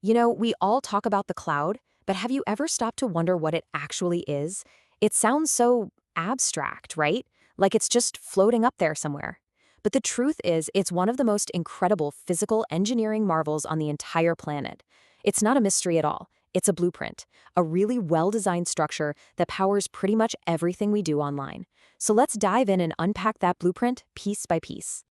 We all talk about the cloud, but have you ever stopped to wonder what it actually is? It sounds so abstract, right? Like it's just floating up there somewhere. But the truth is, it's one of the most incredible physical engineering marvels on the entire planet. It's not a mystery at all. It's a blueprint, a really well-designed structure that powers pretty much everything we do online. So let's dive in and unpack that blueprint piece by piece.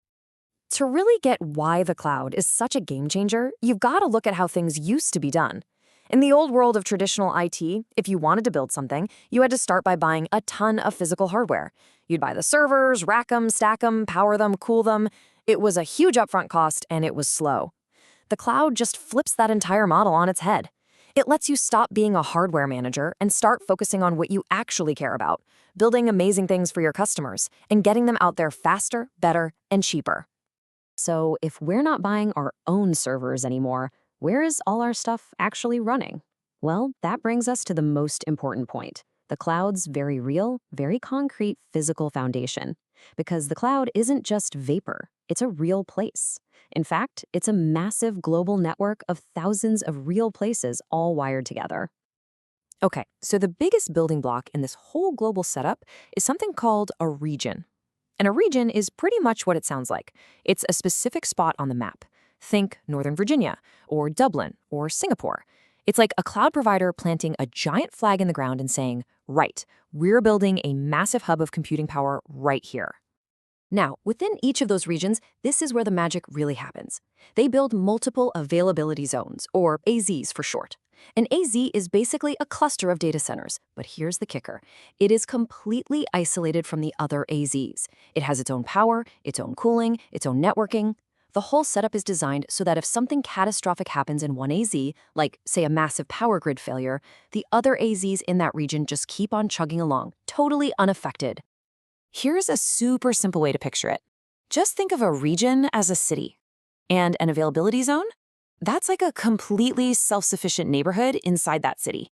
To really get why the cloud is such a game changer, you've got to look at how things used to be done. In the old world of traditional IT, if you wanted to build something, you had to start by buying a ton of physical hardware. You'd buy the servers, rack them, stack them, power them, cool them. It was a huge upfront cost, and it was slow. The cloud just flips that entire model on its head. It lets you stop being a hardware manager and start focusing on what you actually care about, building amazing things for your customers, and getting them out there faster, better, and cheaper. So if we're not buying our own servers anymore, where is all our stuff actually running? Well, that brings us to the most important point. The cloud's very real, very concrete physical foundation. Because the cloud isn't just vapor, it's a real place. In fact, it's a massive global network of thousands of real places all wired together. Okay, so the biggest building block in this whole global setup is something called a region. And a region is pretty much what it sounds like. It's a specific spot on the map. Think Northern Virginia, or Dublin, or Singapore. It's like a cloud provider planting a giant flag in the ground and saying, right, we're building a massive hub of computing power right here. Now, within each of those regions, this is where the magic really happens. They build multiple availability zones, or AZs for short. An AZ is basically a cluster of data centers, but here's the kicker. It is completely isolated from the other AZs. It has its own power, its own cooling, its own networking. The whole setup is designed so that if something catastrophic happens in one AZ, like, say, a massive power grid failure, the other AZs in that region just keep on chugging along, totally unaffected. Here's a super simple way to picture it. Just think of a region as a city. And an availability zone? That's like a completely self-sufficient neighborhood inside that city.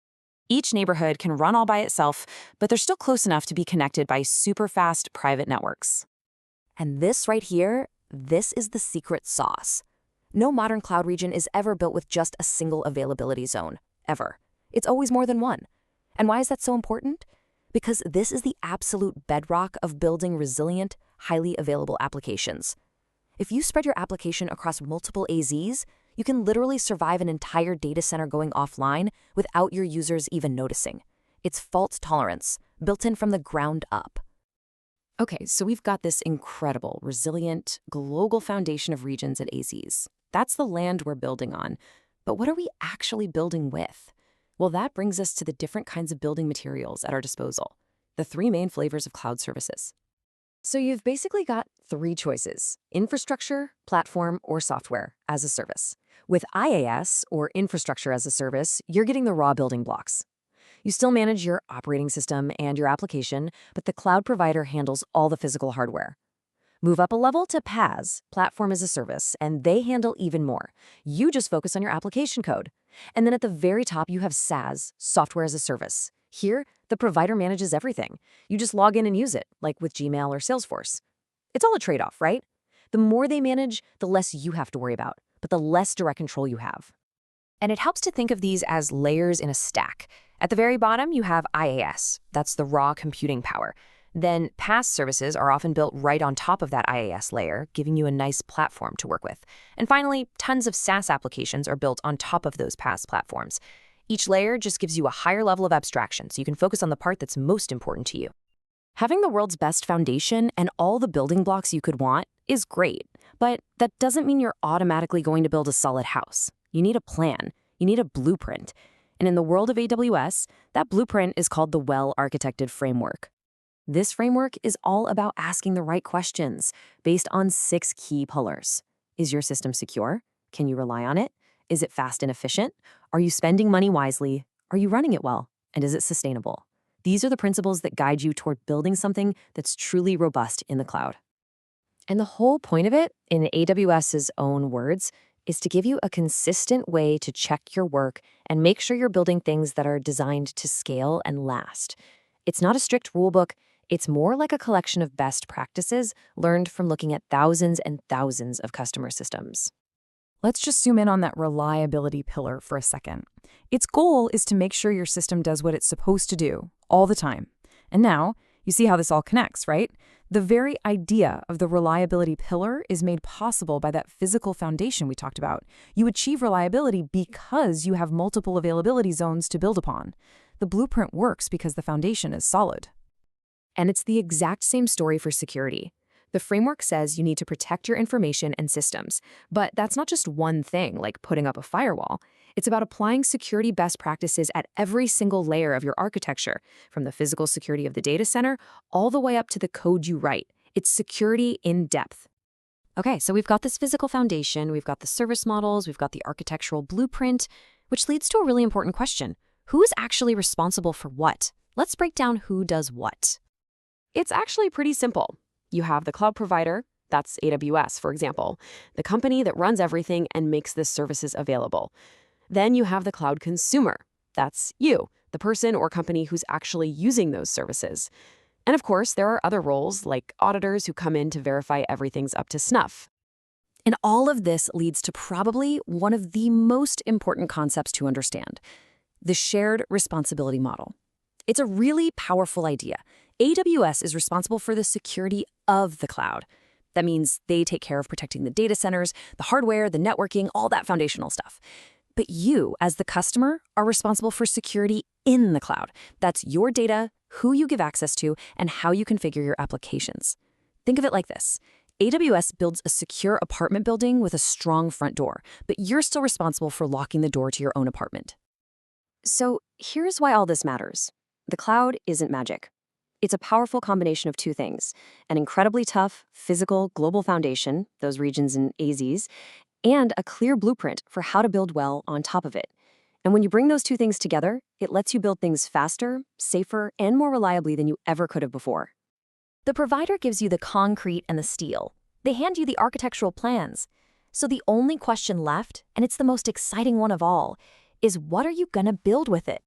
Each neighborhood can run all by itself, but they're still close enough to be connected by super fast private networks. And this right here, this is the secret sauce. No modern cloud region is ever built with just a single availability zone, ever. It's always more than one. And why is that so important? Because this is the absolute bedrock of building resilient, highly available applications. If you spread your application across multiple AZs, you can literally survive an entire data center going offline without your users even noticing. It's fault tolerance, built in from the ground up. Okay, so we've got this incredible, resilient, global foundation of regions at AZs. That's the land we're building on. But what are we actually building with? Well, that brings us to the different kinds of building materials at our disposal, the three main flavors of cloud services. So you've basically got three choices: infrastructure, platform, or software as a service. With IaaS, or infrastructure as a service, you're getting the raw building blocks. You still manage your operating system and your application, but the cloud provider handles all the physical hardware. Move up a level to PaaS, platform as a service, and they handle even more. You just focus on your application code. And then at the very top, you have SaaS, software as a service. Here, the provider manages everything. You just log in and use it, like with Gmail or Salesforce. It's all a trade-off, right? The more they manage, the less you have to worry about, but the less direct control you have. And it helps to think of these as layers in a stack. At the very bottom, you have IaaS. That's the raw computing power. Then PaaS services are often built right on top of that IaaS layer, giving you a nice platform to work with. And finally, tons of SaaS applications are built on top of those PaaS platforms. Each layer just gives you a higher level of abstraction, so you can focus on the part that's most important to you. Having the world's best foundation and all the building blocks you could want is great, but that doesn't mean you're automatically going to build a solid house. You need a plan. You need a blueprint. And in the world of AWS, that blueprint is called the well-architected framework. This framework is all about asking the right questions based on 6 key pillars. Is your system secure? Can you rely on it? Is it fast and efficient? Are you spending money wisely? Are you running it well? And is it sustainable? These are the principles that guide you toward building something that's truly robust in the cloud. And the whole point of it, in AWS's own words, is to give you a consistent way to check your work and make sure you're building things that are designed to scale and last. It's not a strict rulebook. It's more like a collection of best practices learned from looking at thousands and thousands of customer systems. Let's just zoom in on that reliability pillar for a second. Its goal is to make sure your system does what it's supposed to do all the time. And now, you see how this all connects, right? The very idea of the reliability pillar is made possible by that physical foundation we talked about. You achieve reliability because you have multiple availability zones to build upon. The blueprint works because the foundation is solid. And it's the exact same story for security. The framework says you need to protect your information and systems, but that's not just one thing, like putting up a firewall. It's about applying security best practices at every single layer of your architecture, from the physical security of the data center all the way up to the code you write. It's security in depth. Okay, so we've got this physical foundation, we've got the service models, we've got the architectural blueprint, which leads to a really important question. Who's actually responsible for what? Let's break down who does what. It's actually pretty simple. You have the cloud provider, that's AWS, for example, the company that runs everything and makes the services available. Then you have the cloud consumer, that's you, the person or company who's actually using those services. And of course, there are other roles like auditors who come in to verify everything's up to snuff. And all of this leads to probably one of the most important concepts to understand, the shared responsibility model. It's a really powerful idea. AWS is responsible for the security of the cloud. That means they take care of protecting the data centers, the hardware, the networking, all that foundational stuff. But you, as the customer, are responsible for security in the cloud. That's your data, who you give access to, and how you configure your applications. Think of it like this. AWS builds a secure apartment building with a strong front door, but you're still responsible for locking the door to your own apartment. So here's why all this matters. The cloud isn't magic. It's a powerful combination of two things, an incredibly tough, physical, global foundation, those regions in AZs, and a clear blueprint for how to build well on top of it. And when you bring those two things together, it lets you build things faster, safer, and more reliably than you ever could have before. The provider gives you the concrete and the steel. They hand you the architectural plans. So the only question left, and it's the most exciting one of all, is what are you gonna build with it?